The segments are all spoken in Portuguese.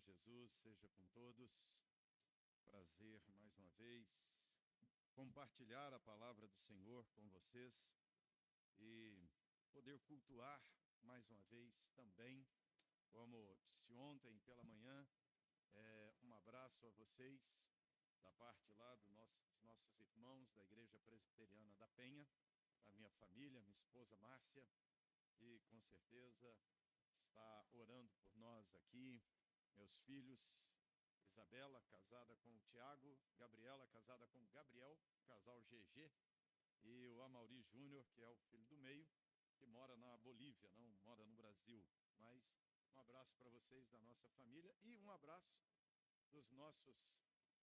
Jesus seja com todos. Prazer mais uma vez compartilhar a palavra do Senhor com vocês e poder cultuar mais uma vez também, como disse ontem pela manhã. Um abraço a vocês da parte lá dos nossos irmãos da Igreja Presbiteriana da Penha, a minha família, minha esposa Márcia, que com certeza está orando por nós aqui, meus filhos, Isabela, casada com o Tiago, Gabriela, casada com o Gabriel, casal GG, e o Amauri Júnior, que é o filho do meio, que mora na Bolívia, não mora no Brasil. Mas um abraço para vocês da nossa família e um abraço dos nossos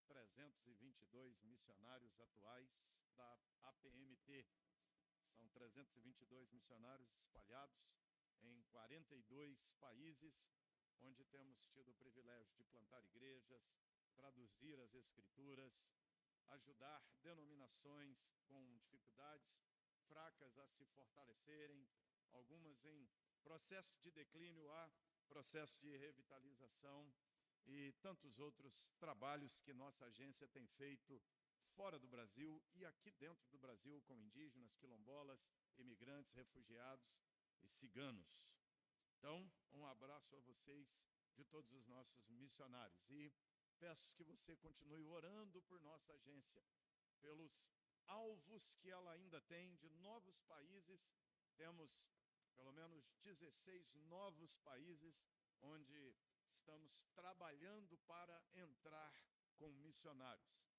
322 missionários atuais da APMT. São 322 missionários espalhados em 42 países, onde temos tido o privilégio de plantar igrejas, traduzir as escrituras, ajudar denominações com dificuldades, fracas a se fortalecerem, algumas em processo de declínio a processo de revitalização e tantos outros trabalhos que nossa agência tem feito fora do Brasil e aqui dentro do Brasil com indígenas, quilombolas, imigrantes, refugiados e ciganos. Então, um abraço a vocês de todos os nossos missionários e peço que você continue orando por nossa agência, pelos alvos que ela ainda tem de novos países. Temos pelo menos 16 novos países onde estamos trabalhando para entrar com missionários.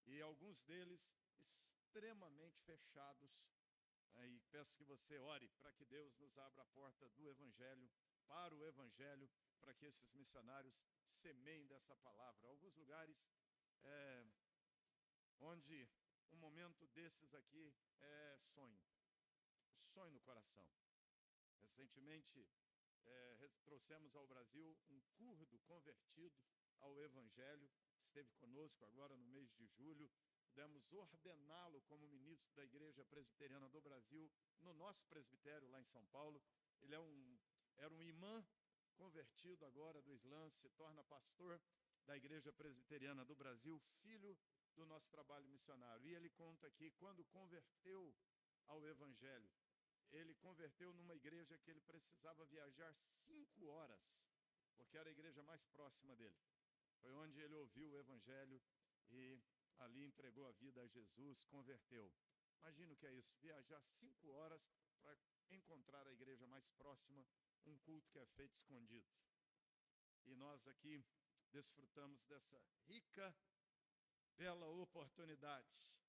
E alguns deles extremamente fechados. E peço que você ore para que Deus nos abra a porta do Evangelho, para o Evangelho, para que esses missionários semeiem dessa palavra. Alguns lugares onde um momento desses aqui é sonho no coração. Recentemente, trouxemos ao Brasil um curdo convertido ao Evangelho, esteve conosco agora no mês de julho. Pudemos ordená-lo como ministro da Igreja Presbiteriana do Brasil, no nosso presbitério lá em São Paulo. Ele era um imã convertido agora do Islã, se torna pastor da Igreja Presbiteriana do Brasil, filho do nosso trabalho missionário. E ele conta que quando converteu ao Evangelho, ele converteu numa igreja que ele precisava viajar 5 horas, porque era a igreja mais próxima dele. Foi onde ele ouviu o Evangelho e ali entregou a vida a Jesus, converteu. Imagina o que é isso, viajar 5 horas para encontrar a igreja mais próxima, um culto que é feito escondido. E nós aqui desfrutamos dessa rica, bela oportunidade de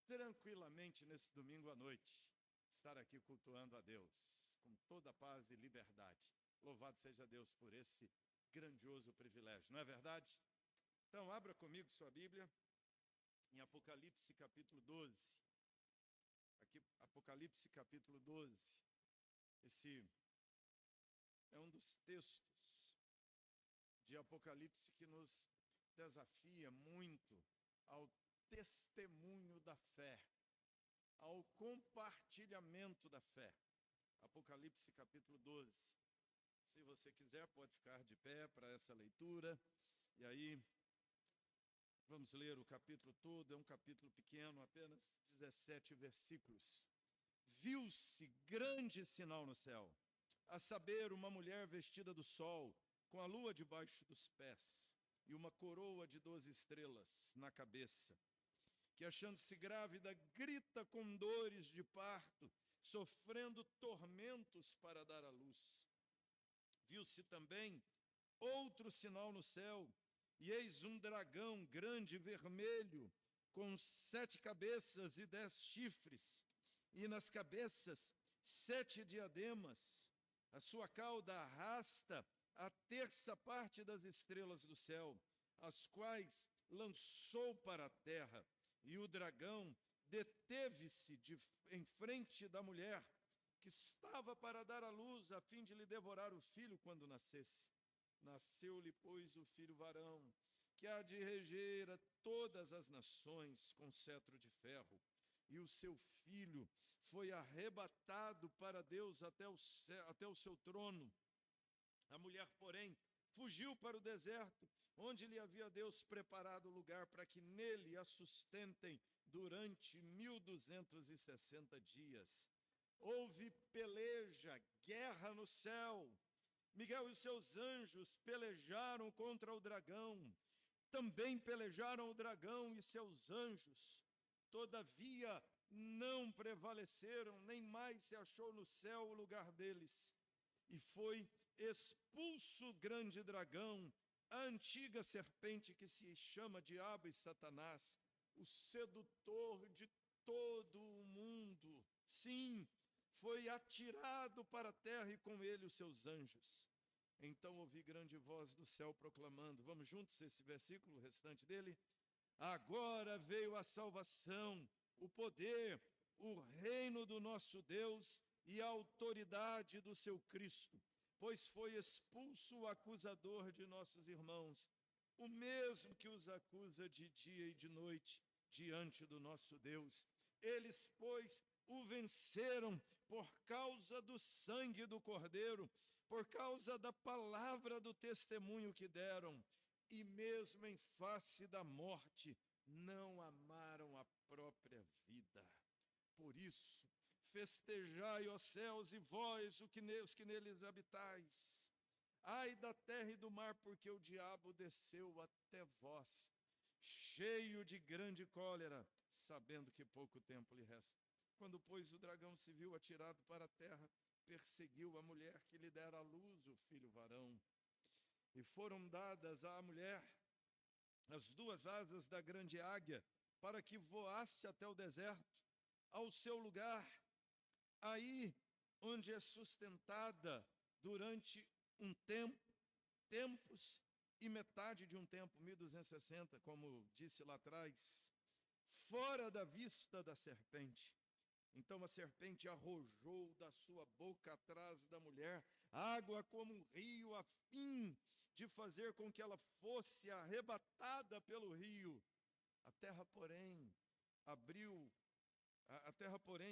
tranquilamente nesse domingo à noite estar aqui cultuando a Deus, com toda a paz e liberdade. Louvado seja Deus por esse grandioso privilégio, não é verdade? Então, abra comigo sua Bíblia em Apocalipse capítulo 12. Aqui, Apocalipse capítulo 12. Esse é um dos textos de Apocalipse que nos desafia muito ao testemunho da fé, ao compartilhamento da fé. Apocalipse capítulo 12. Se você quiser, pode ficar de pé para essa leitura. E aí, vamos ler o capítulo todo. É um capítulo pequeno, apenas 17 versículos. Viu-se grande sinal no céu, a saber, uma mulher vestida do sol, com a lua debaixo dos pés, e uma coroa de 12 estrelas na cabeça, que, achando-se grávida, grita com dores de parto, sofrendo tormentos para dar à luz. Viu-se também outro sinal no céu, e eis um dragão grande e vermelho, com 7 cabeças e 10 chifres, e nas cabeças 7 diademas. A sua cauda arrasta a terça parte das estrelas do céu, as quais lançou para a terra. E o dragão deteve-se em frente da mulher, que estava para dar à luz, a fim de lhe devorar o filho quando nascesse. Nasceu-lhe, pois, o filho varão, que há de reger a todas as nações com cetro de ferro. E o seu filho foi arrebatado para Deus até o seu trono. A mulher, porém, fugiu para o deserto, onde lhe havia Deus preparado lugar para que nele a sustentem durante 1260 dias. Houve peleja, guerra no céu. Miguel e os seus anjos pelejaram contra o dragão. Também pelejaram o dragão e seus anjos. Todavia não prevaleceram, nem mais se achou no céu o lugar deles. E foi expulso o grande dragão, a antiga serpente que se chama Diabo e Satanás, o sedutor de todo o mundo. Sim, foi atirado para a terra e com ele os seus anjos. Então ouvi grande voz do céu proclamando, vamos juntos esse versículo, o restante dele? Agora veio a salvação, o poder, o reino do nosso Deus e a autoridade do seu Cristo, pois foi expulso o acusador de nossos irmãos, o mesmo que os acusa de dia e de noite diante do nosso Deus. Eles, pois, o venceram por causa do sangue do Cordeiro, por causa da palavra do testemunho que deram, e mesmo em face da morte, não amaram a própria vida. Por isso, festejai, ó céus, e vós, os que neles habitais. Ai da terra e do mar, porque o diabo desceu até vós, cheio de grande cólera, sabendo que pouco tempo lhe resta. Quando, pois, o dragão se viu atirado para a terra, perseguiu a mulher que lhe dera à luz o filho varão. E foram dadas à mulher as duas asas da grande águia, para que voasse até o deserto, ao seu lugar, aí onde é sustentada durante um tempo, tempos e metade de um tempo, 1260, como disse lá atrás, fora da vista da serpente. Então a serpente arrojou da sua boca atrás da mulher água como um rio, a fim de fazer com que ela fosse arrebatada pelo rio. A terra, porém,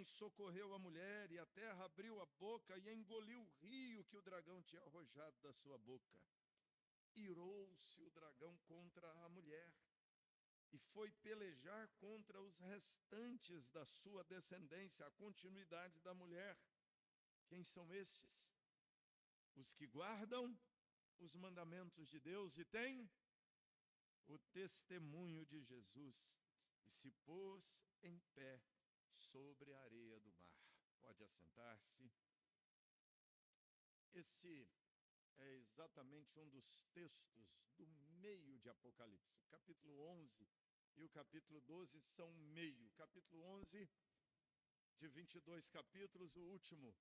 socorreu a mulher, e a terra abriu a boca e engoliu o rio que o dragão tinha arrojado da sua boca. Irou-se o dragão contra a mulher, e foi pelejar contra os restantes da sua descendência, a continuidade da mulher. Quem são estes? Os que guardam os mandamentos de Deus e têm o testemunho de Jesus, e se pôs em pé sobre a areia do mar. Pode assentar-se. Esse é exatamente um dos textos do meio de Apocalipse. O capítulo 11 e o capítulo 12 são meio. O capítulo 11, de 22 capítulos, o último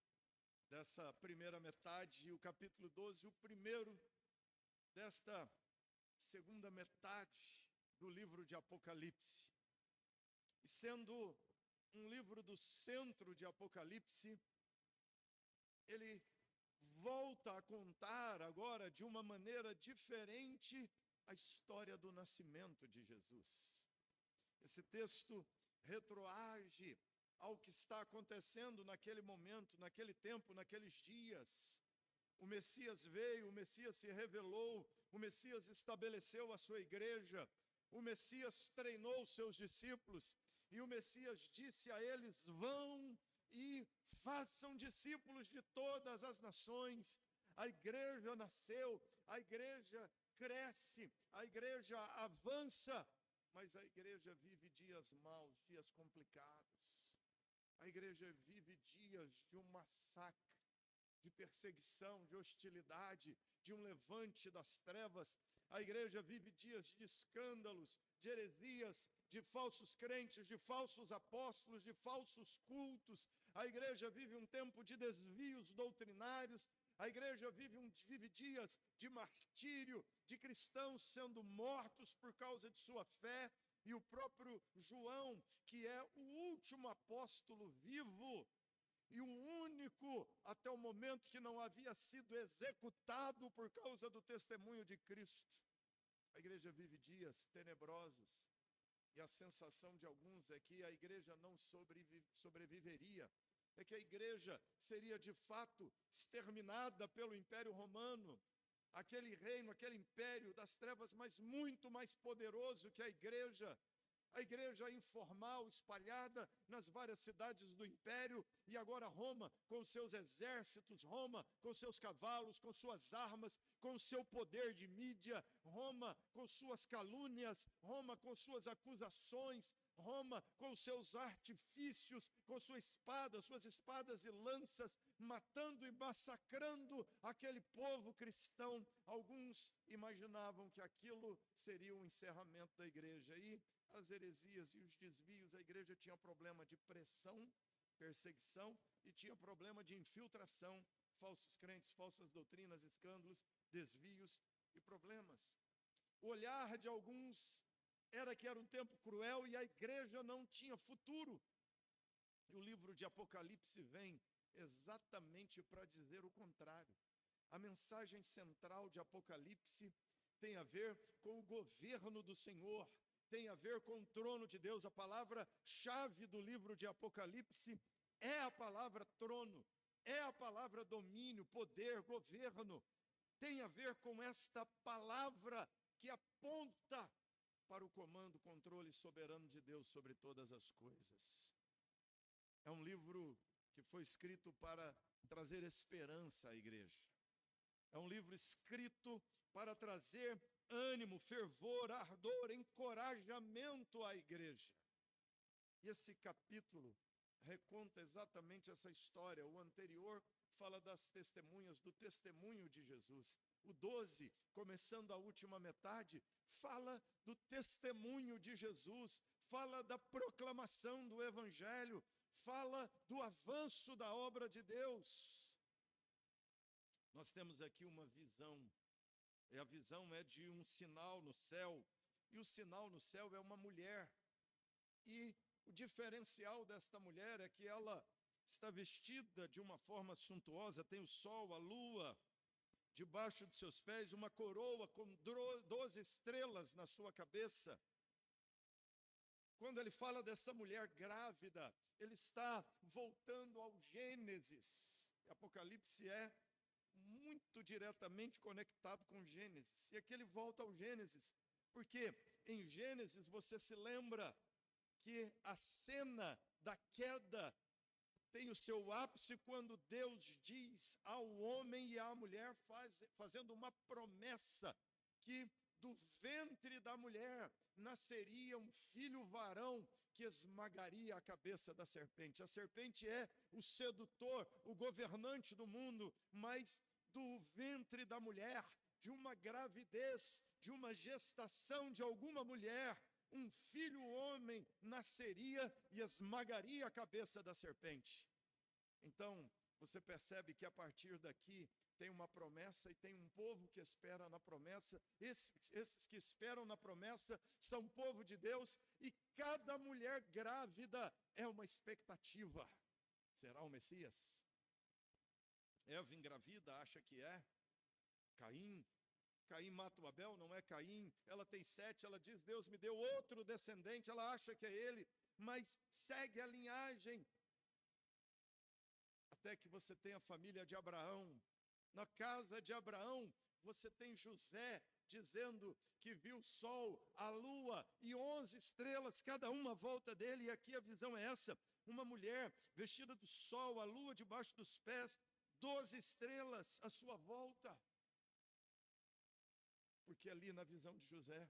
dessa primeira metade, e o capítulo 12, o primeiro desta segunda metade do livro de Apocalipse. E sendo um livro do centro de Apocalipse, ele volta a contar agora de uma maneira diferente a história do nascimento de Jesus. Esse texto retroage ao que está acontecendo naquele momento, naquele tempo, naqueles dias. O Messias veio, o Messias se revelou, o Messias estabeleceu a sua igreja, o Messias treinou seus discípulos, e o Messias disse a eles: vão e façam discípulos de todas as nações. A igreja nasceu, a igreja cresce, a igreja avança, mas a igreja vive dias maus, dias complicados. A igreja vive dias de um massacre, de perseguição, de hostilidade, de um levante das trevas. A igreja vive dias de escândalos, de heresias, de falsos crentes, de falsos apóstolos, de falsos cultos. A igreja vive um tempo de desvios doutrinários. A igreja vive dias de martírio, de cristãos sendo mortos por causa de sua fé. E o próprio João, que é o último apóstolo vivo, e o único até o momento que não havia sido executado por causa do testemunho de Cristo. A igreja vive dias tenebrosos, e a sensação de alguns é que a igreja não sobreviveria, é que a igreja seria de fato exterminada pelo Império Romano. aquele reino, aquele império das trevas, mas muito mais poderoso que a igreja informal espalhada nas várias cidades do império, e agora Roma com seus exércitos, Roma com seus cavalos, com suas armas, com seu poder de mídia, Roma com suas calúnias, Roma com suas acusações, Roma com seus artifícios, com suas espadas e lanças, matando e massacrando aquele povo cristão. Alguns imaginavam que aquilo seria o encerramento da igreja, e as heresias e os desvios, a igreja tinha problema de pressão, perseguição, e tinha problema de infiltração, falsos crentes, falsas doutrinas, escândalos, desvios e problemas. O olhar de alguns era que era um tempo cruel e a igreja não tinha futuro. E o livro de Apocalipse vem exatamente para dizer o contrário. A mensagem central de Apocalipse tem a ver com o governo do Senhor, tem a ver com o trono de Deus. A palavra-chave do livro de Apocalipse é a palavra trono, é a palavra domínio, poder, governo. Tem a ver com esta palavra que aponta para o comando, controle soberano de Deus sobre todas as coisas. É um livro que foi escrito para trazer esperança à igreja. É um livro escrito para trazer ânimo, fervor, ardor, encorajamento à igreja. E esse capítulo reconta exatamente essa história. O anterior fala das testemunhas, do testemunho de Jesus. O 12, começando a última metade, fala do testemunho de Jesus, fala da proclamação do evangelho, fala do avanço da obra de Deus. Nós temos aqui uma visão, e a visão é de um sinal no céu, e o sinal no céu é uma mulher. E o diferencial desta mulher é que ela está vestida de uma forma suntuosa, tem o sol, a lua, debaixo de seus pés, uma coroa com 12 estrelas na sua cabeça. Quando ele fala dessa mulher grávida, ele está voltando ao Gênesis. Apocalipse é muito diretamente conectado com Gênesis. E aqui ele volta ao Gênesis, porque em Gênesis você se lembra que a cena da queda tem o seu ápice quando Deus diz ao homem e à mulher, fazendo uma promessa, que do ventre da mulher nasceria um filho varão que esmagaria a cabeça da serpente. A serpente é o sedutor, o governante do mundo, mas do ventre da mulher, de uma gravidez, de uma gestação de alguma mulher, um filho homem nasceria e esmagaria a cabeça da serpente. Então, você percebe que a partir daqui tem uma promessa e tem um povo que espera na promessa. Esses que esperam na promessa são povo de Deus, e cada mulher grávida é uma expectativa. Será o Messias? Eva engravida, acha que é. Caim mata o Abel, não é Caim. Ela tem 7, ela diz, Deus me deu outro descendente, ela acha que é ele, mas segue a linhagem. Até que você tem a família de Abraão. Na casa de Abraão, você tem José dizendo que viu o sol, a lua e 11 estrelas, cada uma à volta dele. E aqui a visão é essa, uma mulher vestida do sol, a lua debaixo dos pés, 12 estrelas à sua volta. Porque ali na visão de José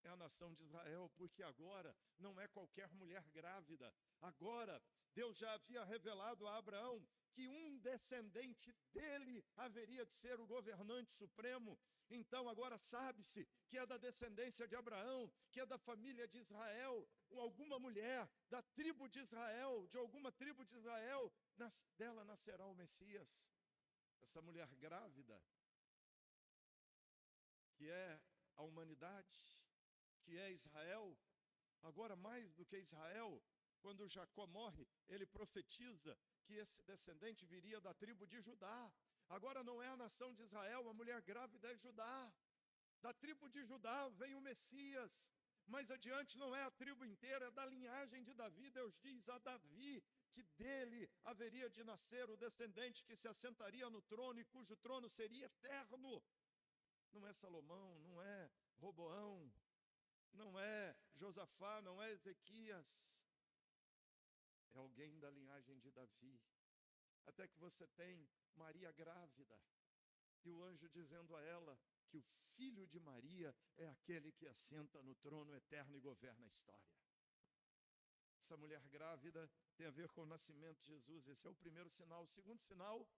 é a nação de Israel, porque agora não é qualquer mulher grávida. Agora Deus já havia revelado a Abraão que um descendente dele haveria de ser o governante supremo. Então agora sabe-se que é da descendência de Abraão, que é da família de Israel, alguma mulher da tribo de Israel, de alguma tribo de Israel, dela nascerá o Messias. Essa mulher grávida, que é a humanidade, que é Israel, agora mais do que Israel, quando Jacó morre, ele profetiza que esse descendente viria da tribo de Judá. Agora não é a nação de Israel, a mulher grávida é Judá. Da tribo de Judá vem o Messias. Mais adiante não é a tribo inteira, é da linhagem de Davi. Deus diz a Davi que dele haveria de nascer o descendente que se assentaria no trono e cujo trono seria eterno. Não é Salomão, não é Roboão, não é Josafá, não é Ezequias. É alguém da linhagem de Davi. Até que você tem Maria grávida, e o anjo dizendo a ela que o filho de Maria é aquele que assenta no trono eterno e governa a história. Essa mulher grávida tem a ver com o nascimento de Jesus. Esse é o primeiro sinal. O segundo sinal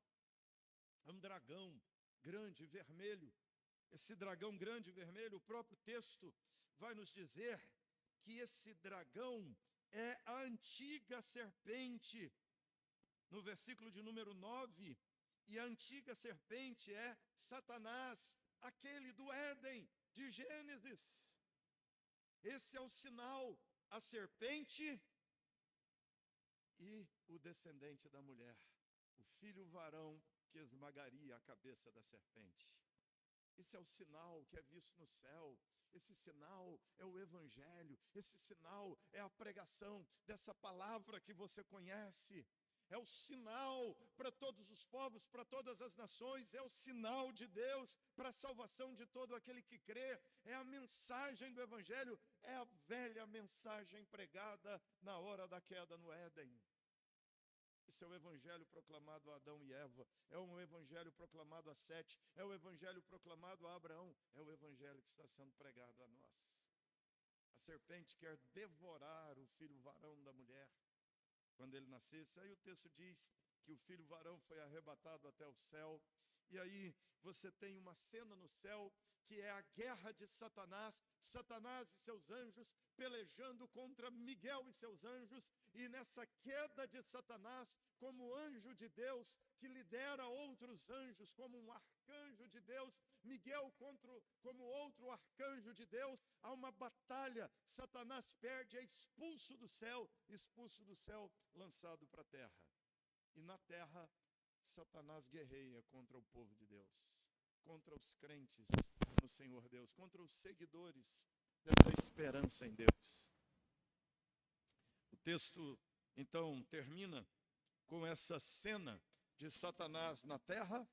é um dragão grande, vermelho. Esse dragão grande, vermelho, o próprio texto vai nos dizer que esse dragão é a antiga serpente. No versículo de número 9, e a antiga serpente é Satanás, aquele do Éden, de Gênesis. Esse é o sinal, a serpente e o descendente da mulher, o filho varão que esmagaria a cabeça da serpente. Esse é o sinal que é visto no céu. Esse sinal é o evangelho. Esse sinal é a pregação dessa palavra que você conhece. É o sinal para todos os povos, para todas as nações. É o sinal de Deus para a salvação de todo aquele que crê. É a mensagem do evangelho. É a velha mensagem pregada na hora da queda no Éden. Esse é o evangelho proclamado a Adão e Eva, é um evangelho proclamado a Sete, é o evangelho proclamado a Abraão, é o evangelho que está sendo pregado a nós. A serpente quer devorar o filho varão da mulher quando ele nascesse. Aí o texto diz que o filho varão foi arrebatado até o céu, e aí você tem uma cena no céu que é a guerra de Satanás, Satanás e seus anjos pelejando contra Miguel e seus anjos, e nessa queda de Satanás, como anjo de Deus, que lidera outros anjos, como um arcanjo de Deus, Miguel como outro arcanjo de Deus, há uma batalha, Satanás perde, é expulso do céu, lançado para a terra. E na terra, Satanás guerreia contra o povo de Deus, contra os crentes no Senhor Deus, contra os seguidores dessa esperança em Deus. O texto, então, termina com essa cena de Satanás na terra.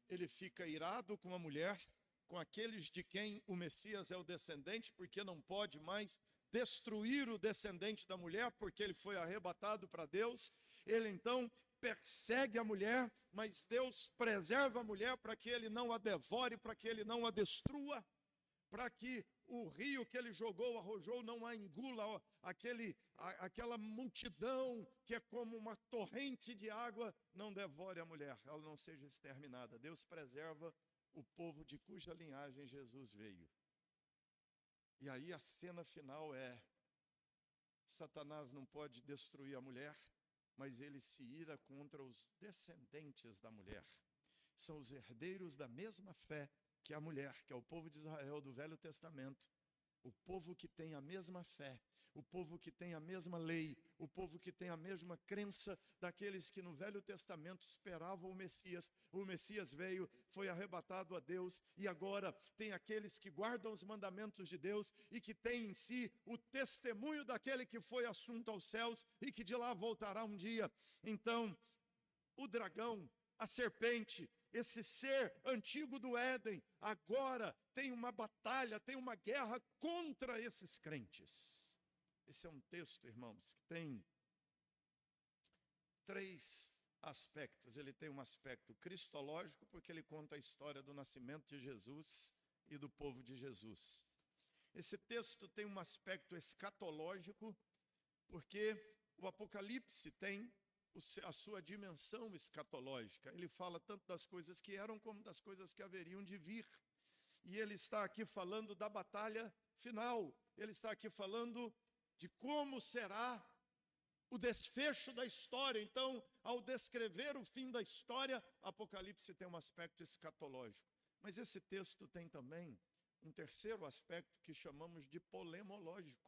Ele fica irado com a mulher, com aqueles de quem o Messias é o descendente, porque não pode mais destruir o descendente da mulher, porque ele foi arrebatado para Deus. Ele então persegue a mulher, mas Deus preserva a mulher para que ele não a devore, para que ele não a destrua, para que o rio que ele arrojou, não a engula, aquela multidão que é como uma torrente de água, não devore a mulher, ela não seja exterminada. Deus preserva o povo de cuja linhagem Jesus veio. E aí a cena final é: Satanás não pode destruir a mulher, mas ele se ira contra os descendentes da mulher. São os herdeiros da mesma fé que a mulher, que é o povo de Israel do Velho Testamento. O povo que tem a mesma fé, o povo que tem a mesma lei, o povo que tem a mesma crença daqueles que no Velho Testamento esperavam o Messias. O Messias veio, foi arrebatado a Deus, e agora tem aqueles que guardam os mandamentos de Deus e que têm em si o testemunho daquele que foi assunto aos céus e que de lá voltará um dia. Então, o dragão, a serpente, esse ser antigo do Éden, agora tem uma batalha, tem uma guerra contra esses crentes. Esse é um texto, irmãos, que tem 3 aspectos. Ele tem um aspecto cristológico, porque ele conta a história do nascimento de Jesus e do povo de Jesus. Esse texto tem um aspecto escatológico, porque o Apocalipse tem a sua dimensão escatológica. Ele fala tanto das coisas que eram como das coisas que haveriam de vir. E ele está aqui falando da batalha final. Ele está aqui falando de como será o desfecho da história. Então, ao descrever o fim da história, Apocalipse tem um aspecto escatológico. Mas esse texto tem também um terceiro aspecto que chamamos de polemológico.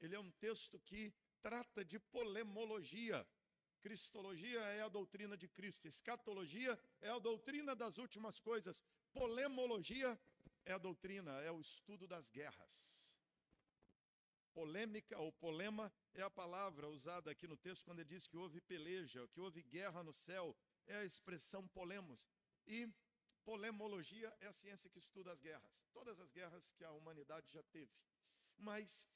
Ele é um texto que trata de polemologia. Cristologia é a doutrina de Cristo, escatologia é a doutrina das últimas coisas, polemologia é a doutrina, é o estudo das guerras. polêmica ou polema é a palavra usada aqui no texto quando ele diz que houve peleja, que houve guerra no céu, é a expressão polemos. E polemologia é a ciência que estuda as guerras, todas as guerras que a humanidade já teve. Mas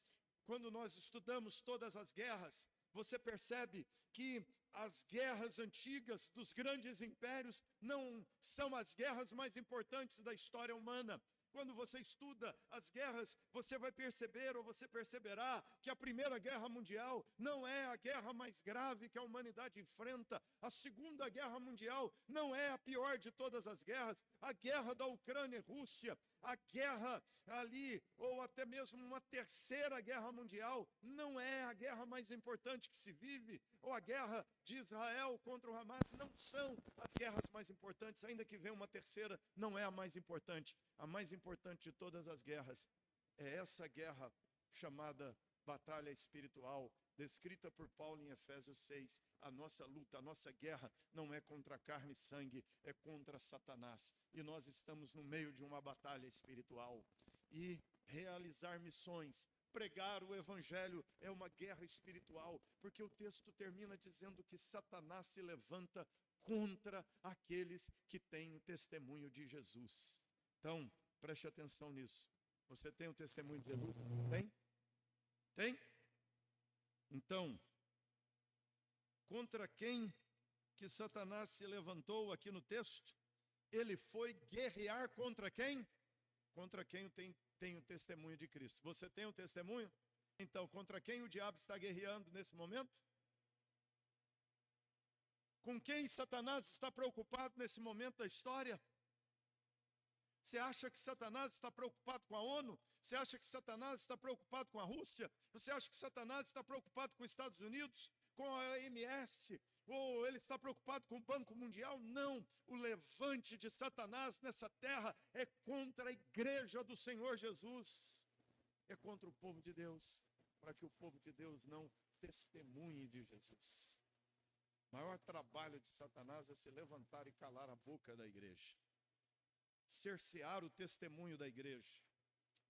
quando nós estudamos todas as guerras, você percebe que as guerras antigas dos grandes impérios não são as guerras mais importantes da história humana. Quando você estuda as guerras, você vai perceber ou você perceberá que a Primeira Guerra Mundial não é a guerra mais grave que a humanidade enfrenta. A Segunda Guerra Mundial não é a pior de todas as guerras. A guerra da Ucrânia e Rússia, a guerra ali, ou até mesmo uma Terceira Guerra Mundial, não é a guerra mais importante que se vive, ou a guerra de Israel contra o Hamas, não são as guerras mais importantes, ainda que venha uma terceira, não é a mais importante. A mais importante de todas as guerras é essa guerra chamada batalha espiritual, descrita por Paulo em Efésios 6. A nossa luta, a nossa guerra não é contra carne e sangue, é contra Satanás. E nós estamos no meio de uma batalha espiritual. E realizar missões, pregar o evangelho é uma guerra espiritual, porque o texto termina dizendo que Satanás se levanta contra aqueles que têm o testemunho de Jesus. Então, preste atenção nisso. Você tem o testemunho de Jesus? Tem? Tem? Então, contra quem que Satanás se levantou aqui no texto? Ele foi guerrear contra quem? Contra quem tem o testemunho de Cristo. Você tem o testemunho? Então, contra quem o diabo está guerreando nesse momento? Com quem Satanás está preocupado nesse momento da história? Você acha que Satanás está preocupado com a ONU? Você acha que Satanás está preocupado com a Rússia? Você acha que Satanás está preocupado com os Estados Unidos? Com a OMS? Ou ele está preocupado com o Banco Mundial? Não. O levante de Satanás nessa terra é contra a igreja do Senhor Jesus. É contra o povo de Deus, para que o povo de Deus não testemunhe de Jesus. O maior trabalho de Satanás é se levantar e calar a boca da igreja, cercear o testemunho da igreja.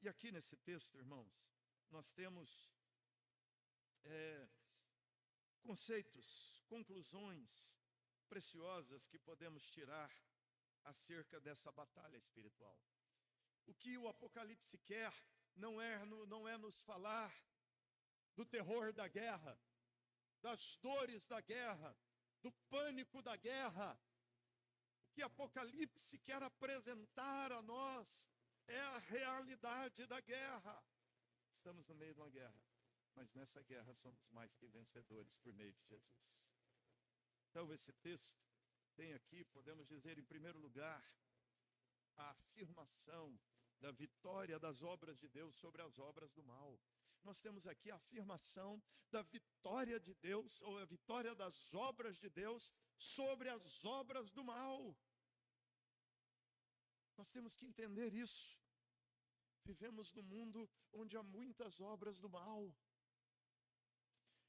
E aqui nesse texto, irmãos, nós temos conceitos, conclusões preciosas que podemos tirar acerca dessa batalha espiritual. O que o Apocalipse quer não é nos falar do terror da guerra, das dores da guerra, do pânico da guerra. O que Apocalipse quer apresentar a nós é a realidade da guerra. Estamos no meio de uma guerra, mas nessa guerra somos mais que vencedores por meio de Jesus. Então esse texto tem aqui, podemos dizer, em primeiro lugar, a afirmação da vitória das obras de Deus sobre as obras do mal. Nós temos aqui a afirmação da vitória de Deus, ou a vitória das obras de Deus sobre as obras do mal. Nós temos que entender isso. Vivemos num mundo onde há muitas obras do mal.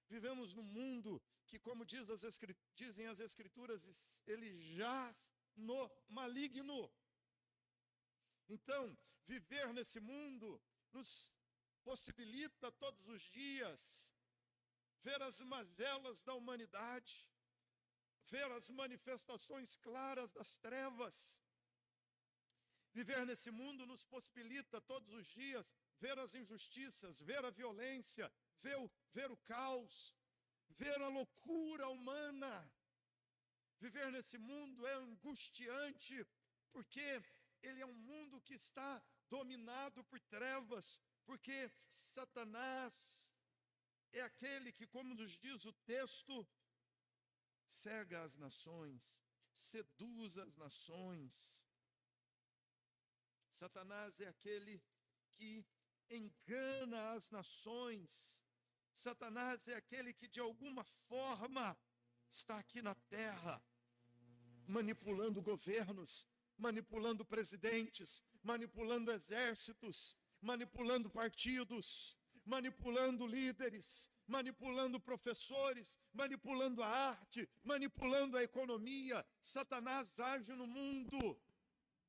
Vivemos num mundo que, como dizem as Escrituras, ele jaz no maligno. Então, viver nesse mundo nos possibilita todos os dias ver as mazelas da humanidade, ver as manifestações claras das trevas. Viver nesse mundo nos possibilita todos os dias ver as injustiças, ver a violência, ver o caos, ver a loucura humana. Viver nesse mundo é angustiante, porque ele é um mundo que está dominado por trevas, porque Satanás é aquele que, como nos diz o texto, cega as nações, seduz as nações. Satanás é aquele que engana as nações. Satanás é aquele que de alguma forma está aqui na terra, manipulando governos, manipulando presidentes, manipulando exércitos, manipulando partidos, manipulando líderes, manipulando professores, manipulando a arte, manipulando a economia. Satanás age no mundo.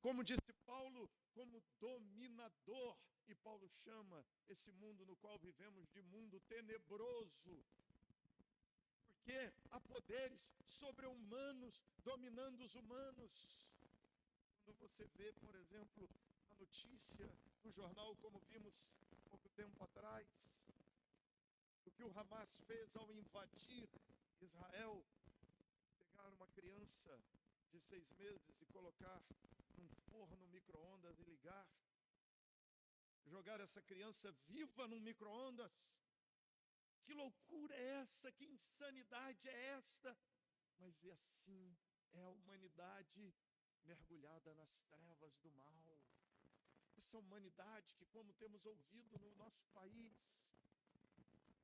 Como disse Paulo, como dominador. E Paulo chama esse mundo no qual vivemos de mundo tenebroso. Porque há poderes sobre-humanos dominando os humanos. Quando você vê, por exemplo, a notícia no jornal, como vimos pouco tempo atrás, o que o Hamas fez ao invadir Israel, pegar uma criança de 6 meses e colocar num forno micro-ondas e ligar, jogar essa criança viva num micro-ondas. Que loucura é essa? Que insanidade é esta? Mas assim é a humanidade mergulhada nas trevas do mal. Essa humanidade que, como temos ouvido no nosso país,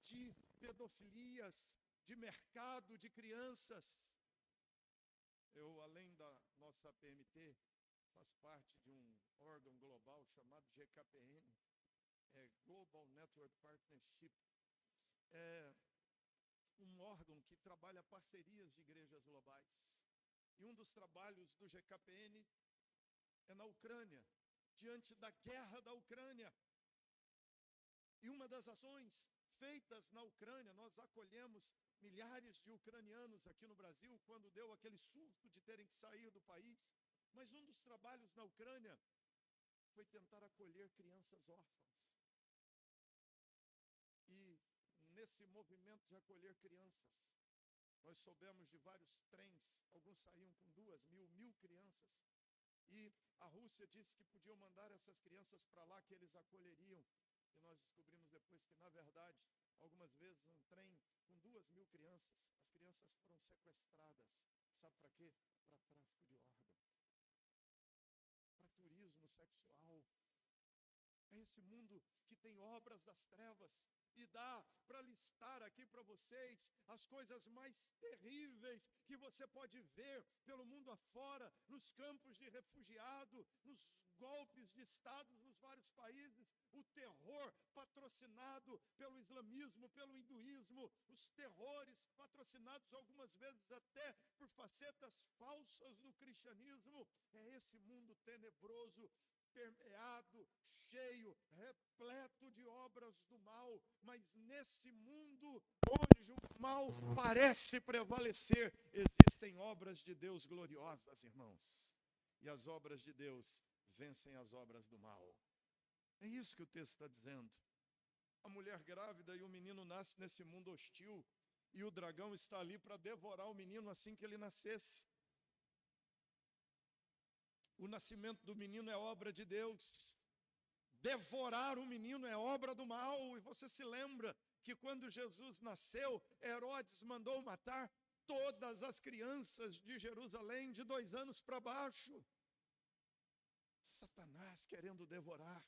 de pedofilias, de mercado de crianças. Eu, além da nossa PMT, faço parte de um órgão global chamado GKPN, Global Network Partnership. É um órgão que trabalha parcerias de igrejas globais. E um dos trabalhos do GKPN é na Ucrânia, diante da guerra da Ucrânia. E uma das ações feitas na Ucrânia, nós acolhemos milhares de ucranianos aqui no Brasil, quando deu aquele surto de terem que sair do país. Mas um dos trabalhos na Ucrânia foi tentar acolher crianças órfãs. E nesse movimento de acolher crianças, nós soubemos de vários trens, alguns saíam com 2.000 crianças, e a Rússia disse que podiam mandar essas crianças para lá, que eles acolheriam. E nós descobrimos depois que, na verdade, algumas vezes um trem com 2.000 crianças, as crianças foram sequestradas. Sabe para quê? Para tráfico de órgão, para turismo sexual. É esse mundo que tem obras das trevas. E dá para listar aqui para vocês as coisas mais terríveis que você pode ver pelo mundo afora, nos campos de refugiado, nos golpes de Estado nos vários países, o terror patrocinado pelo islamismo, pelo hinduísmo, os terrores patrocinados algumas vezes até por facetas falsas do cristianismo. É esse mundo tenebroso, permeado, cheio, repleto de obras do mal. Mas nesse mundo, onde o mal parece prevalecer, existem obras de Deus gloriosas, irmãos. E as obras de Deus vencem as obras do mal. É isso que o texto está dizendo. A mulher grávida e o menino nascem nesse mundo hostil, e o dragão está ali para devorar o menino assim que ele nascesse. O nascimento do menino é obra de Deus. Devorar o menino é obra do mal. E você se lembra que quando Jesus nasceu, Herodes mandou matar todas as crianças de Jerusalém de 2 anos para baixo. Satanás querendo devorar.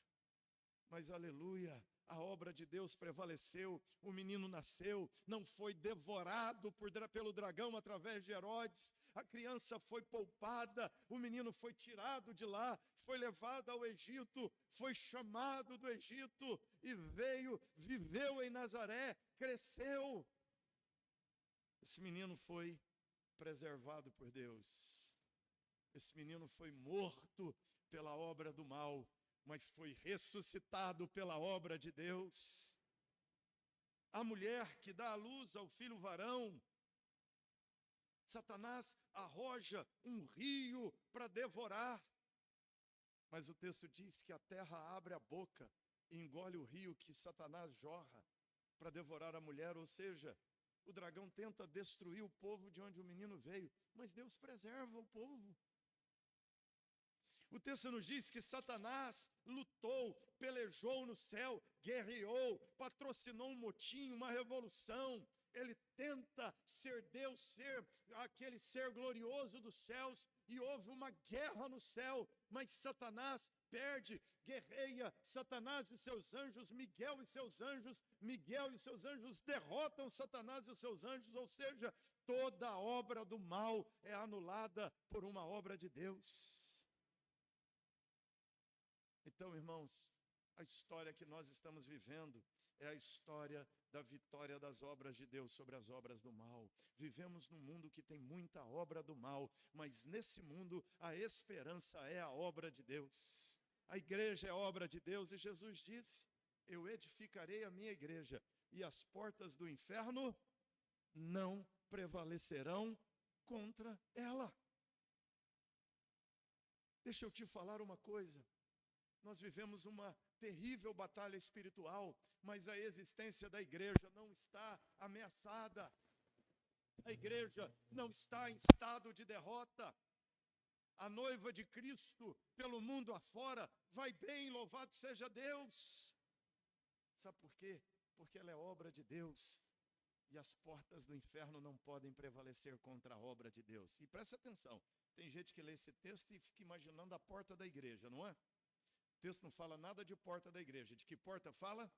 Mas aleluia, a obra de Deus prevaleceu, o menino nasceu, não foi devorado pelo dragão através de Herodes, a criança foi poupada, o menino foi tirado de lá, foi levado ao Egito, foi chamado do Egito e veio, viveu em Nazaré, cresceu. Esse menino foi preservado por Deus, esse menino foi morto pela obra do mal, mas foi ressuscitado pela obra de Deus. A mulher que dá à luz ao filho varão, Satanás arroja um rio para devorar. Mas o texto diz que a terra abre a boca e engole o rio que Satanás jorra para devorar a mulher. Ou seja, o dragão tenta destruir o povo de onde o menino veio, mas Deus preserva o povo. O texto nos diz que Satanás lutou, pelejou no céu, guerreou, patrocinou um motim, uma revolução. Ele tenta ser Deus, ser aquele ser glorioso dos céus, e houve uma guerra no céu, mas Satanás perde, guerreia, Satanás e seus anjos, Miguel e seus anjos derrotam Satanás e os seus anjos, ou seja, toda obra do mal é anulada por uma obra de Deus. Então, irmãos, a história que nós estamos vivendo é a história da vitória das obras de Deus sobre as obras do mal. Vivemos num mundo que tem muita obra do mal, mas nesse mundo a esperança é a obra de Deus. A igreja é obra de Deus e Jesus disse: eu edificarei a minha igreja e as portas do inferno não prevalecerão contra ela. Deixa eu te falar uma coisa. Nós vivemos uma terrível batalha espiritual, mas a existência da igreja não está ameaçada. A igreja não está em estado de derrota. A noiva de Cristo, pelo mundo afora, vai bem, louvado seja Deus. Sabe por quê? Porque ela é obra de Deus. E as portas do inferno não podem prevalecer contra a obra de Deus. E presta atenção, tem gente que lê esse texto e fica imaginando a porta da igreja, não é? O texto não fala nada de porta da igreja. De que porta fala?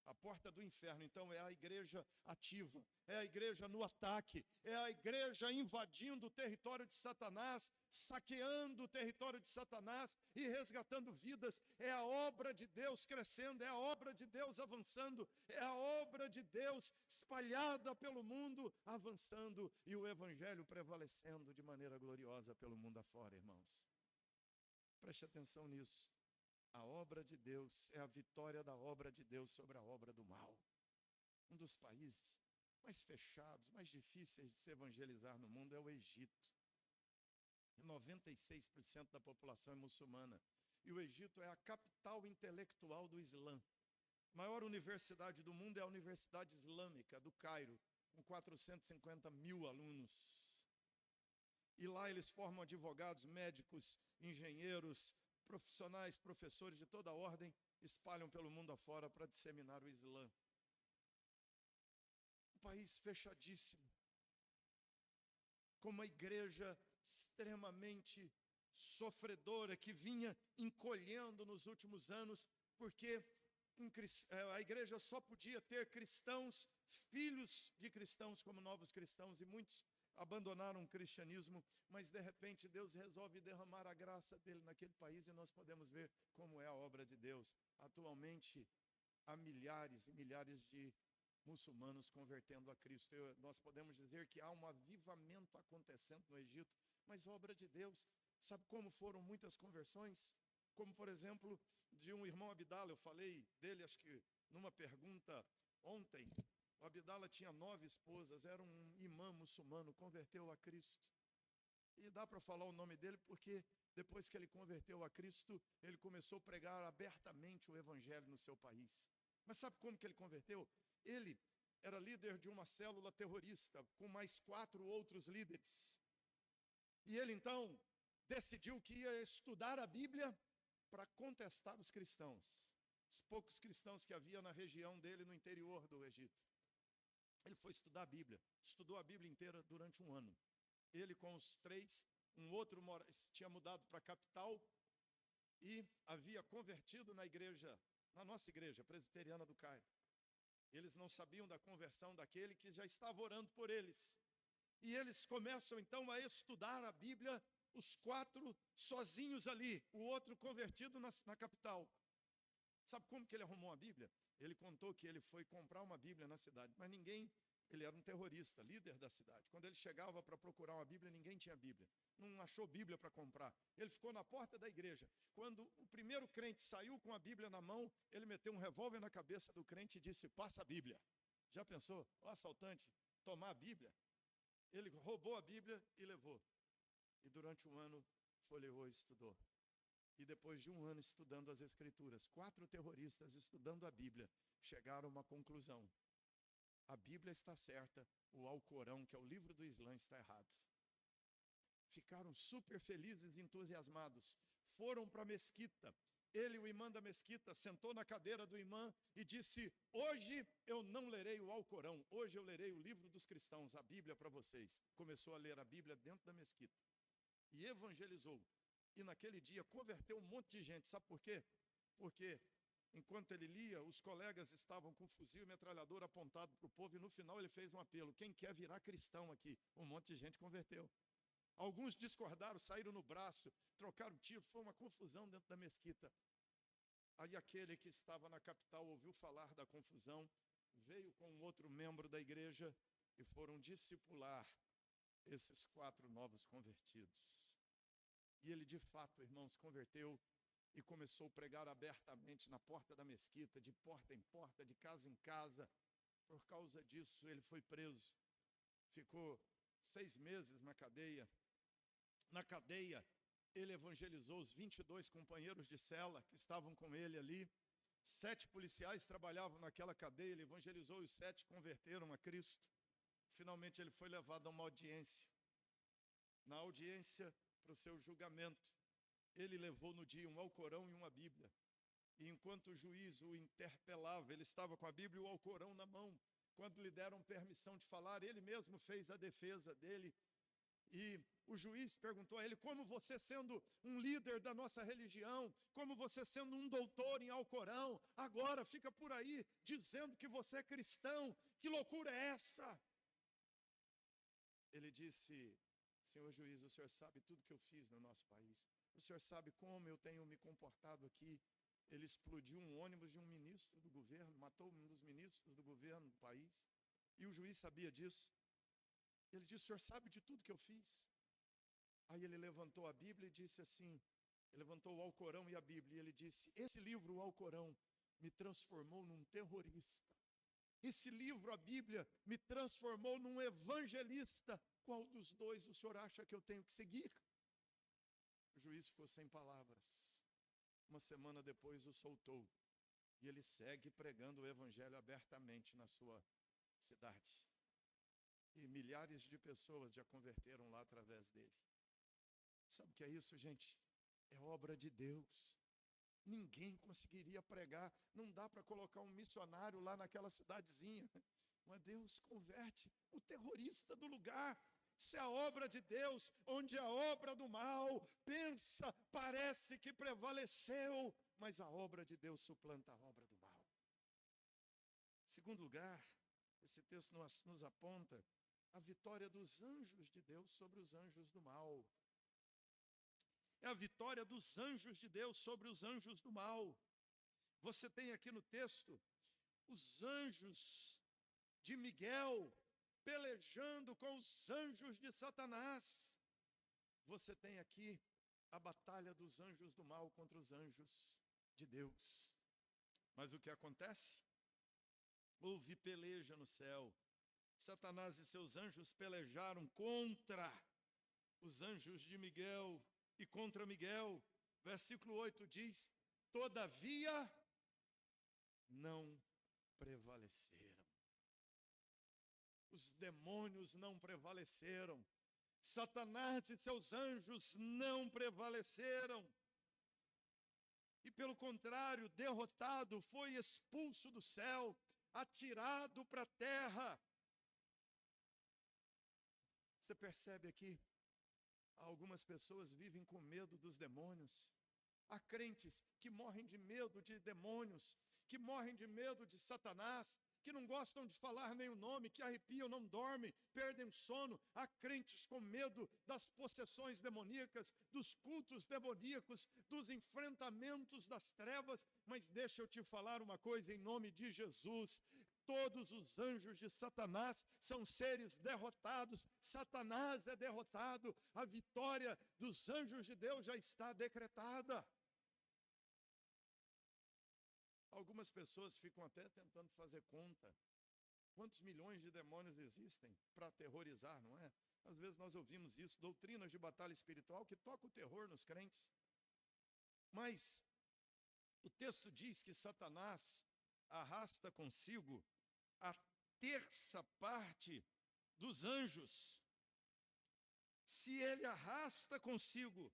A porta do inferno. Então é a igreja ativa, é a igreja no ataque, é a igreja invadindo o território de Satanás, saqueando o território de Satanás e resgatando vidas. É a obra de Deus crescendo, é a obra de Deus avançando, é a obra de Deus espalhada pelo mundo, avançando e o evangelho prevalecendo de maneira gloriosa pelo mundo afora, irmãos. Preste atenção nisso. A obra de Deus é a vitória da obra de Deus sobre a obra do mal. Um dos países mais fechados, mais difíceis de se evangelizar no mundo é o Egito. 96% da população é muçulmana. E o Egito é a capital intelectual do Islã. A maior universidade do mundo é a Universidade Islâmica do Cairo, com 450 mil alunos. E lá eles formam advogados, médicos, engenheiros, profissionais, professores de toda ordem, espalham pelo mundo afora para disseminar o Islã. Um país fechadíssimo, com uma igreja extremamente sofredora, que vinha encolhendo nos últimos anos, porque a igreja só podia ter cristãos, filhos de cristãos como novos cristãos, e muitos abandonaram o cristianismo, mas de repente Deus resolve derramar a graça dele naquele país e nós podemos ver como é a obra de Deus. Atualmente há milhares e milhares de muçulmanos convertendo a Cristo. Nós podemos dizer que há um avivamento acontecendo no Egito, mas obra de Deus. Sabe como foram muitas conversões? Como, por exemplo, de um irmão Abdala. Eu falei dele, acho que numa pergunta ontem. O Abdala tinha 9 esposas, era um imã muçulmano, converteu a Cristo. E dá para falar o nome dele porque depois que ele converteu a Cristo, ele começou a pregar abertamente o evangelho no seu país. Mas sabe como que ele converteu? Ele era líder de uma célula terrorista, com mais 4 outros líderes. E ele então decidiu que ia estudar a Bíblia para contestar os cristãos. Os poucos cristãos que havia na região dele, no interior do Egito. Ele foi estudar a Bíblia, estudou a Bíblia inteira durante um ano. Ele com os 3, um outro tinha mudado para a capital e havia convertido na igreja, na nossa igreja presbiteriana do Cairo. Eles não sabiam da conversão daquele que já estava orando por eles. E eles começam então a estudar a Bíblia, os 4 sozinhos ali, o outro convertido na capital. Sabe como que ele arrumou a Bíblia? Ele contou que ele foi comprar uma Bíblia na cidade, mas ele era um terrorista, líder da cidade. Quando ele chegava para procurar uma Bíblia, ninguém tinha Bíblia. Não achou Bíblia para comprar. Ele ficou na porta da igreja. Quando o primeiro crente saiu com a Bíblia na mão, ele meteu um revólver na cabeça do crente e disse: passa a Bíblia. Já pensou? O assaltante tomar a Bíblia? Ele roubou a Bíblia e levou. E durante um ano, folheou e estudou. E depois de um ano estudando as Escrituras, 4 terroristas estudando a Bíblia, chegaram a uma conclusão. A Bíblia está certa, o Alcorão, que é o livro do Islã, está errado. Ficaram super felizes e entusiasmados. Foram para a mesquita. Ele, o imã da mesquita, sentou na cadeira do imã e disse: hoje eu não lerei o Alcorão, hoje eu lerei o livro dos cristãos, a Bíblia para vocês. Começou a ler a Bíblia dentro da mesquita. E evangelizou. E naquele dia converteu um monte de gente. Sabe por quê? Porque enquanto ele lia, os colegas estavam com fuzil e metralhadora apontado para o povo. E no final ele fez um apelo: quem quer virar cristão aqui? Um monte de gente converteu. Alguns discordaram, saíram no braço, trocaram tiro. Foi uma confusão dentro da mesquita. Aí aquele que estava na capital ouviu falar da confusão, veio com um outro membro da igreja e foram discipular esses 4 novos convertidos. E ele de fato, irmãos, converteu e começou a pregar abertamente na porta da mesquita, de porta em porta, de casa em casa. Por causa disso, ele foi preso. Ficou 6 meses na cadeia. Na cadeia, ele evangelizou os 22 companheiros de cela que estavam com ele ali. 7 policiais trabalhavam naquela cadeia, ele evangelizou, os 7 converteram a Cristo. Finalmente ele foi levado a uma audiência. Na audiência, para o seu julgamento, ele levou no dia um Alcorão e uma Bíblia. E enquanto o juiz o interpelava, ele estava com a Bíblia e o Alcorão na mão. Quando lhe deram permissão de falar, ele mesmo fez a defesa dele. E o juiz perguntou a ele: como você, sendo um líder da nossa religião, como você, sendo um doutor em Alcorão, agora fica por aí dizendo que você é cristão? Que loucura é essa? Ele disse: senhor juiz, o senhor sabe tudo que eu fiz no nosso país. O senhor sabe como eu tenho me comportado aqui. Ele explodiu um ônibus de um ministro do governo, matou um dos ministros do governo do país. E o juiz sabia disso. Ele disse: o senhor sabe de tudo que eu fiz? Aí ele levantou a Bíblia e disse assim, levantou o Alcorão e a Bíblia, e ele disse: esse livro, o Alcorão, me transformou num terrorista. Esse livro, a Bíblia, me transformou num evangelista. Qual dos dois o senhor acha que eu tenho que seguir? O juiz ficou sem palavras. Uma semana depois o soltou. E ele segue pregando o evangelho abertamente na sua cidade. E milhares de pessoas já converteram lá através dele. Sabe o que é isso, gente? É obra de Deus. Ninguém conseguiria pregar. Não dá para colocar um missionário lá naquela cidadezinha. Mas Deus converte o terrorista do lugar. Isso é a obra de Deus, onde a obra do mal pensa, parece que prevaleceu, mas a obra de Deus suplanta a obra do mal. Segundo lugar, esse texto nos aponta a vitória dos anjos de Deus sobre os anjos do mal. É a vitória dos anjos de Deus sobre os anjos do mal. Você tem aqui no texto os anjos de Miguel pelejando com os anjos de Satanás. Você tem aqui a batalha dos anjos do mal contra os anjos de Deus. Mas o que acontece? Houve peleja no céu. Satanás e seus anjos pelejaram contra os anjos de Miguel e contra Miguel. Versículo 8 diz: todavia não prevaleceram. Os demônios não prevaleceram. Satanás e seus anjos não prevaleceram. E pelo contrário, derrotado, foi expulso do céu, atirado para a terra. Você percebe aqui? Algumas pessoas vivem com medo dos demônios. Há crentes que morrem de medo de demônios, que morrem de medo de Satanás, que não gostam de falar nem o nome, que arrepiam, não dormem, perdem o sono. Há crentes com medo das possessões demoníacas, dos cultos demoníacos, dos enfrentamentos das trevas. Mas deixa eu te falar uma coisa em nome de Jesus: todos os anjos de Satanás são seres derrotados. Satanás é derrotado. A vitória dos anjos de Deus já está decretada. Algumas pessoas ficam até tentando fazer conta. Quantos milhões de demônios existem para aterrorizar, não é? Às vezes nós ouvimos isso, doutrinas de batalha espiritual que tocam o terror nos crentes. Mas o texto diz que Satanás arrasta consigo a terça parte dos anjos. Se ele arrasta consigo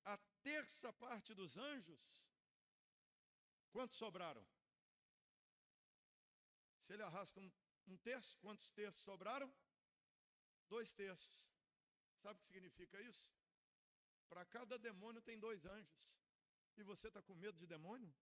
a terça parte dos anjos, quantos sobraram? Se ele arrasta um terço, quantos terços sobraram? 2 terços. Sabe o que significa isso? Para cada demônio tem 2 anjos. E você está com medo de demônio?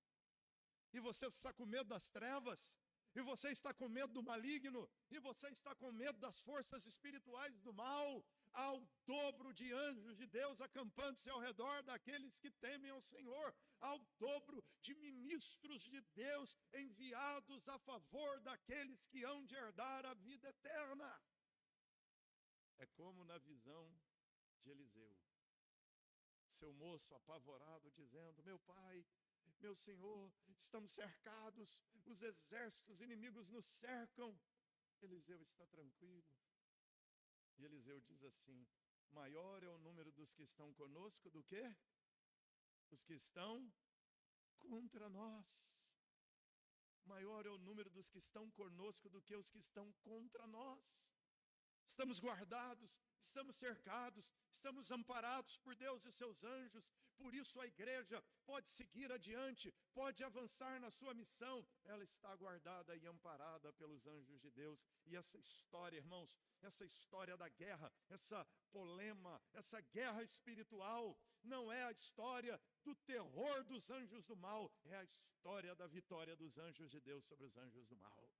E você está com medo das trevas? E você está com medo do maligno? E você está com medo das forças espirituais do mal? Há o dobro de anjos de Deus acampando-se ao redor daqueles que temem ao Senhor. Há o dobro de ministros de Deus enviados a favor daqueles que hão de herdar a vida eterna. É como na visão de Eliseu. Seu moço apavorado, dizendo: meu pai, meu senhor, estamos cercados, os exércitos inimigos nos cercam. Eliseu está tranquilo. E Eliseu diz assim: maior é o número dos que estão conosco do que os que estão contra nós. Maior é o número dos que estão conosco do que os que estão contra nós. Estamos guardados, estamos cercados, estamos amparados por Deus e seus anjos. Por isso a igreja pode seguir adiante, pode avançar na sua missão. Ela está guardada e amparada pelos anjos de Deus. E essa história, irmãos, essa história da guerra, essa polema, essa guerra espiritual, não é a história do terror dos anjos do mal, é a história da vitória dos anjos de Deus sobre os anjos do mal.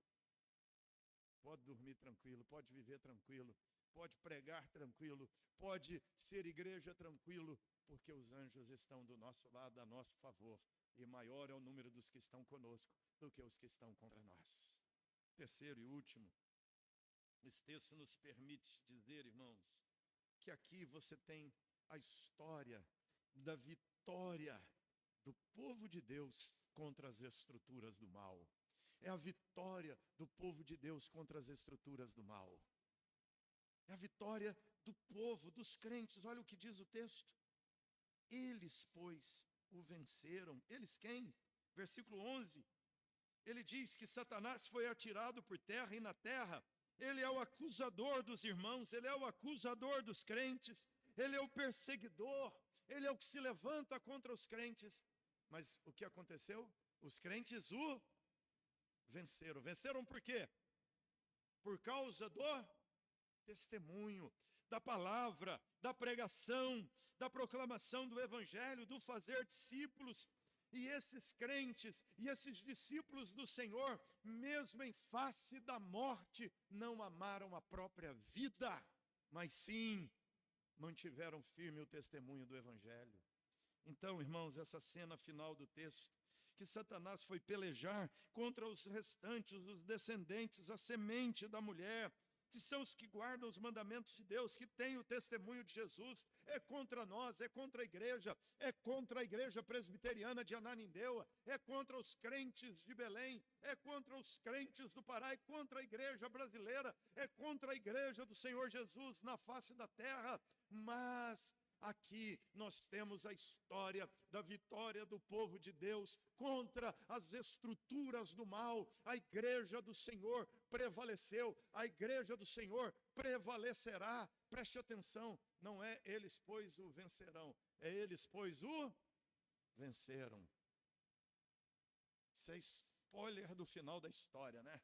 Pode dormir tranquilo, pode viver tranquilo, pode pregar tranquilo, pode ser igreja tranquilo, porque os anjos estão do nosso lado, a nosso favor, e maior é o número dos que estão conosco do que os que estão contra nós. Terceiro e último, esse texto nos permite dizer, irmãos, que aqui você tem a história da vitória do povo de Deus contra as estruturas do mal. É a vitória do povo de Deus contra as estruturas do mal. É a vitória do povo, dos crentes. Olha o que diz o texto. Eles, pois, o venceram. Eles quem? Versículo 11. Ele diz que Satanás foi atirado por terra e na terra. Ele é o acusador dos irmãos, ele é o acusador dos crentes, ele é o perseguidor, ele é o que se levanta contra os crentes. Mas o que aconteceu? Os crentes o venceram. Venceram por quê? Por causa do testemunho, da palavra, da pregação, da proclamação do evangelho, do fazer discípulos. E esses crentes e esses discípulos do Senhor, mesmo em face da morte, não amaram a própria vida, mas sim mantiveram firme o testemunho do evangelho. Então, irmãos, essa cena final do texto, que Satanás foi pelejar contra os restantes, os descendentes, a semente da mulher, que são os que guardam os mandamentos de Deus, que têm o testemunho de Jesus, é contra nós, é contra a igreja presbiteriana de Ananindeua, é contra os crentes de Belém, é contra os crentes do Pará, é contra a igreja brasileira, é contra a igreja do Senhor Jesus na face da terra, mas aqui nós temos a história da vitória do povo de Deus contra as estruturas do mal. A igreja do Senhor prevaleceu, a igreja do Senhor prevalecerá. Preste atenção, não é eles, pois, o vencerão, é eles, pois, o venceram. Isso é spoiler do final da história, né?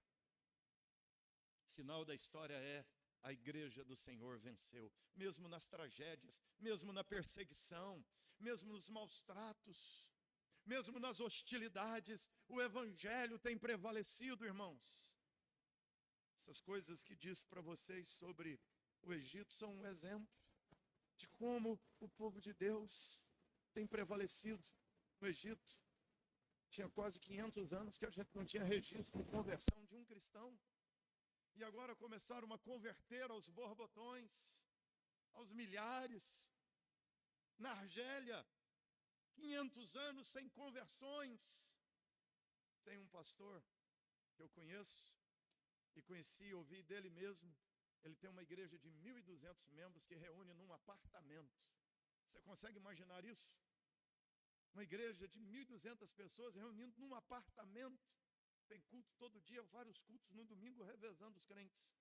O final da história é: a igreja do Senhor venceu, mesmo nas tragédias, mesmo na perseguição, mesmo nos maus tratos, mesmo nas hostilidades, o evangelho tem prevalecido, irmãos. Essas coisas que disse para vocês sobre o Egito são um exemplo de como o povo de Deus tem prevalecido no Egito. Tinha quase 500 anos que a gente não tinha registro de conversão de um cristão. E agora começaram a converter aos borbotões, aos milhares. Na Argélia, 500 anos sem conversões. Tem um pastor que eu conheço, e conheci, ouvi dele mesmo. Ele tem uma igreja de 1.200 membros que reúne num apartamento. Você consegue imaginar isso? Uma igreja de 1.200 pessoas reunindo num apartamento. Tem culto todo dia, vários cultos no domingo, revezando os crentes.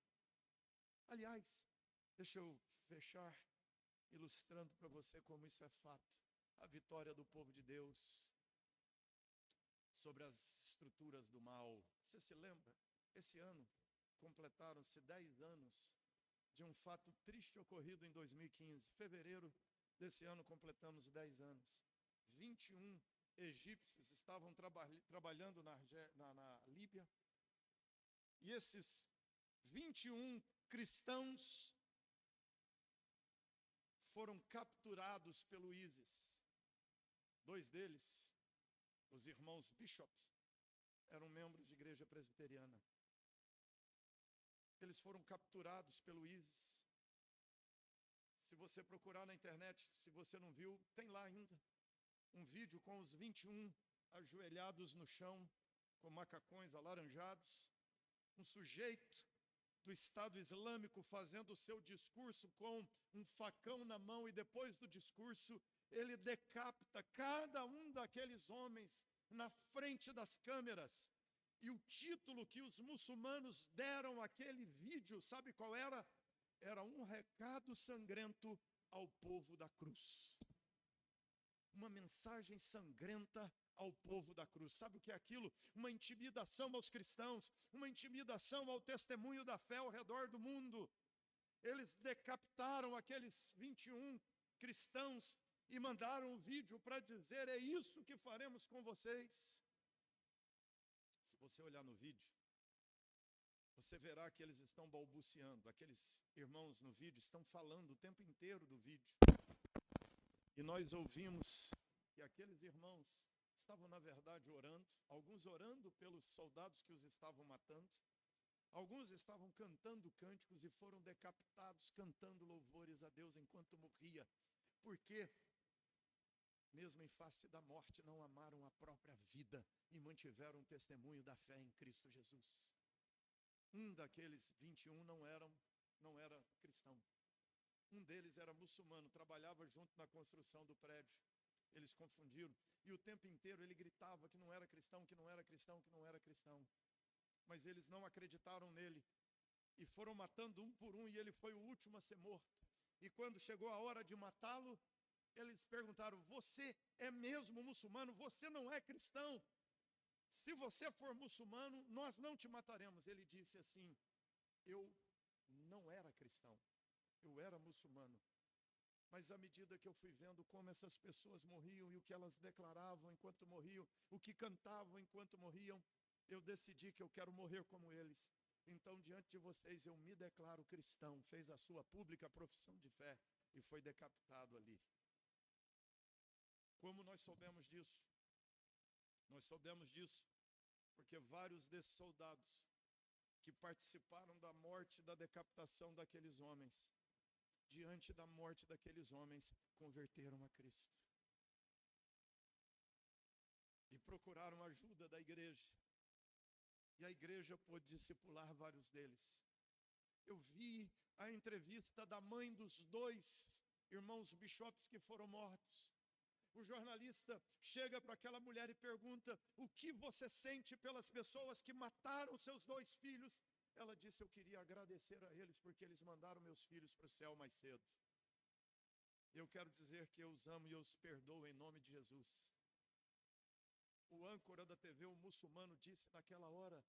Aliás, deixa eu fechar ilustrando para você como isso é fato. A vitória do povo de Deus sobre as estruturas do mal. Você se lembra? Esse ano completaram-se 10 anos de um fato triste ocorrido em 2015. Fevereiro desse ano completamos 10 anos. 21 egípcios estavam trabalhando na Líbia, e esses 21 cristãos foram capturados pelo ISIS. 2 deles, os irmãos Bishops, eram membros de igreja presbiteriana. Eles foram capturados pelo ISIS. Se você procurar na internet, se você não viu, tem lá ainda um vídeo com os 21 ajoelhados no chão, com macacões alaranjados, um sujeito do Estado Islâmico fazendo o seu discurso com um facão na mão, e depois do discurso ele decapita cada um daqueles homens na frente das câmeras. E o título que os muçulmanos deram àquele vídeo, sabe qual era? Era um recado sangrento ao povo da cruz. Uma mensagem sangrenta ao povo da cruz. Sabe o que é aquilo? Uma intimidação aos cristãos, uma intimidação ao testemunho da fé ao redor do mundo. Eles decapitaram aqueles 21 cristãos e mandaram um vídeo para dizer: é isso que faremos com vocês. Se você olhar no vídeo, você verá que eles estão balbuciando. Aqueles irmãos no vídeo estão falando o tempo inteiro do vídeo. E nós ouvimos que aqueles irmãos estavam, na verdade, orando. Alguns orando pelos soldados que os estavam matando. Alguns estavam cantando cânticos e foram decapitados cantando louvores a Deus enquanto morria. Porque, mesmo em face da morte, não amaram a própria vida e mantiveram o testemunho da fé em Cristo Jesus. Um daqueles 21 não era cristão. Um deles era muçulmano, trabalhava junto na construção do prédio. Eles confundiram. E o tempo inteiro ele gritava que não era cristão, que não era cristão, que não era cristão. Mas eles não acreditaram nele. E foram matando um por um, e ele foi o último a ser morto. E quando chegou a hora de matá-lo, eles perguntaram: você é mesmo muçulmano? Você não é cristão? Se você for muçulmano, nós não te mataremos. Ele disse assim: eu não era cristão, eu era muçulmano. Mas à medida que eu fui vendo como essas pessoas morriam e o que elas declaravam enquanto morriam, o que cantavam enquanto morriam, eu decidi que eu quero morrer como eles. Então, diante de vocês, eu me declaro cristão. Fez a sua pública profissão de fé e foi decapitado ali. Como nós soubemos disso? Nós soubemos disso porque vários desses soldados que participaram da morte, da decapitação daqueles homens, diante da morte daqueles homens, converteram a Cristo. E procuraram a ajuda da igreja. E a igreja pôde discipular vários deles. Eu vi a entrevista da mãe dos 2 irmãos Bishops que foram mortos. O jornalista chega para aquela mulher e pergunta: o que você sente pelas pessoas que mataram seus 2 filhos? Ela disse: eu queria agradecer a eles porque eles mandaram meus filhos para o céu mais cedo. Eu quero dizer que eu os amo e eu os perdoo em nome de Jesus. O âncora da TV, o muçulmano, disse naquela hora: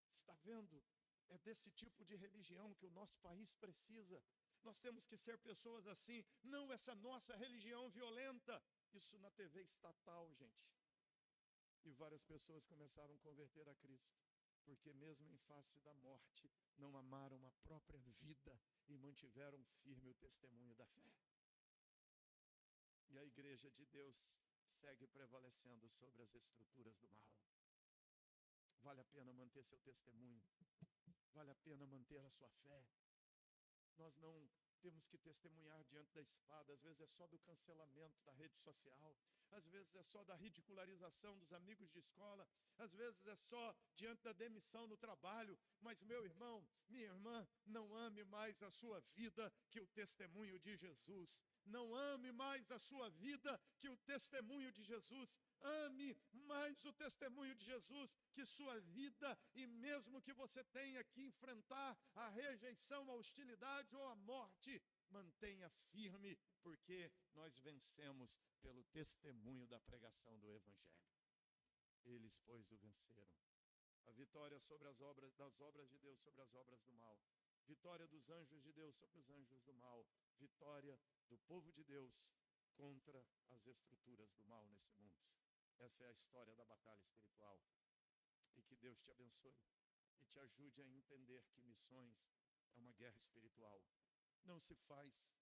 está vendo? É desse tipo de religião que o nosso país precisa. Nós temos que ser pessoas assim, não essa nossa religião violenta. Isso na TV estatal, gente. E várias pessoas começaram a converter a Cristo, porque mesmo em face da morte, não amaram a própria vida e mantiveram firme o testemunho da fé. E a igreja de Deus segue prevalecendo sobre as estruturas do mal. Vale a pena manter seu testemunho. Vale a pena manter a sua fé. Nós não temos que testemunhar diante da espada. Às vezes é só do cancelamento da rede social. Às vezes é só da ridicularização dos amigos de escola. Às vezes é só diante da demissão no trabalho. Mas, meu irmão, minha irmã, não ame mais a sua vida que o testemunho de Jesus. Não ame mais a sua vida que o testemunho de Jesus. Ame mais o testemunho de Jesus que sua vida, e mesmo que você tenha que enfrentar a rejeição, a hostilidade ou a morte, mantenha firme, porque nós vencemos pelo testemunho da pregação do Evangelho. Eles, pois, o venceram. A vitória sobre das obras de Deus sobre as obras do mal. Vitória dos anjos de Deus sobre os anjos do mal. Vitória do povo de Deus contra as estruturas do mal nesse mundo. Essa é a história da batalha espiritual. E que Deus te abençoe e te ajude a entender que missões é uma guerra espiritual. Não se faz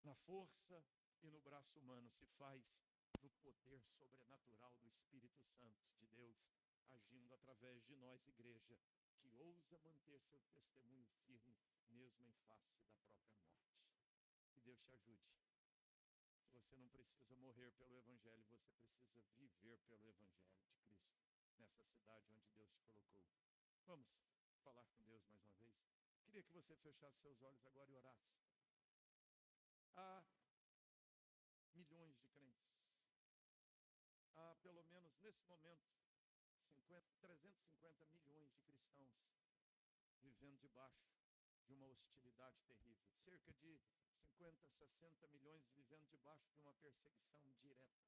na força e no braço humano, se faz no poder sobrenatural do Espírito Santo de Deus, agindo através de nós, igreja, que ousa manter seu testemunho firme, mesmo em face da própria morte. Deus te ajude. Se você não precisa morrer pelo Evangelho, você precisa viver pelo Evangelho de Cristo, nessa cidade onde Deus te colocou. Vamos falar com Deus mais uma vez? Queria que você fechasse seus olhos agora e orasse. Há milhões de crentes. Há, pelo menos nesse momento, 350 milhões de cristãos vivendo debaixo de uma hostilidade terrível. Cerca de 50, 60 milhões vivendo debaixo de uma perseguição direta.